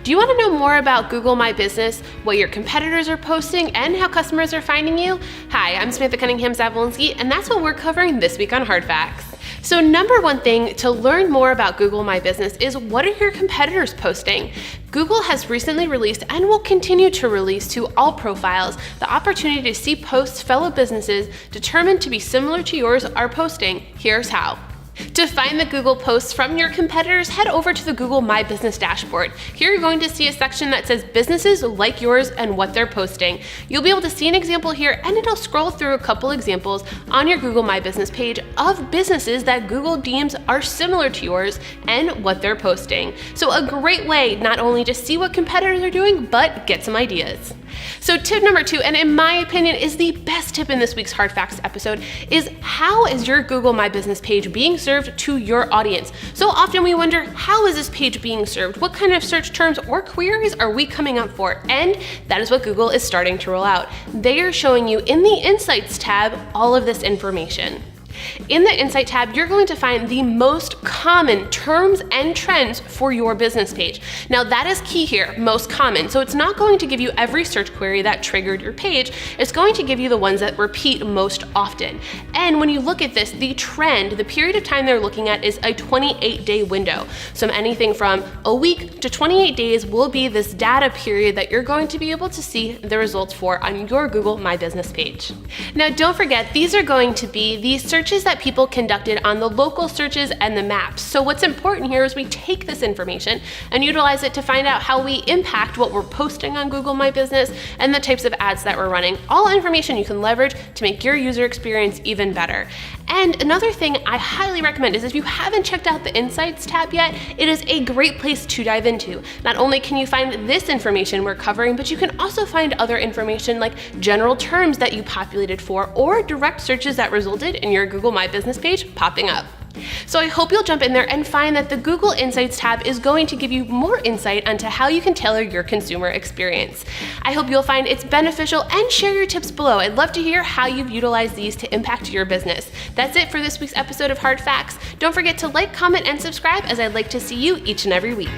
Do you want to know more about Google My Business, what your competitors are posting, and how customers are finding you? Hi, I'm Samantha Cunningham Zawilinski, and that's what we're covering this week on Hard Facts. So number one thing to learn more about Google My Business is, what are your competitors posting? Google has recently released and will continue to release to all profiles the opportunity to see posts fellow businesses determined to be similar to yours are posting. Here's how. To find the Google posts from your competitors, head over to the Google My Business dashboard. Here you're going to see a section that says businesses like yours and what they're posting. You'll be able to see an example here, and it'll scroll through a couple examples on your Google My Business page of businesses that Google deems are similar to yours and what they're posting. So a great way not only to see what competitors are doing, but get some ideas. So tip number 2, and in my opinion is the best tip in this week's Hard Facts episode, is how is your Google My Business page being served to your audience? So often we wonder, how is this page being served? What kind of search terms or queries are we coming up for? And that is what Google is starting to roll out. They are showing you in the Insights tab all of this information. In the Insight tab, you're going to find the most common terms and trends for your business page. Now that is key here, most common. So it's not going to give you every search query that triggered your page. It's going to give you the ones that repeat most often. And when you look at this, the trend, the period of time they're looking at is a 28-day window. So anything from a week to 28 days will be this data period that you're going to be able to see the results for on your Google My Business page. Now don't forget, these are going to be the searches that people conducted on the local searches and the maps. So what's important here is we take this information and utilize it to find out how we impact what we're posting on Google My Business and the types of ads that we're running. All information you can leverage to make your user experience even better. And another thing I highly recommend is, if you haven't checked out the Insights tab yet, it is a great place to dive into. Not only can you find this information we're covering, but you can also find other information like general terms that you populated for, or direct searches that resulted in your Google My Business page popping up. So I hope you'll jump in there and find that the Google Insights tab is going to give you more insight onto how you can tailor your consumer experience. I hope you'll find it's beneficial, and share your tips below. I'd love to hear how you've utilized these to impact your business. That's it for this week's episode of Hard Facts. Don't forget to like, comment, and subscribe, as I'd like to see you each and every week.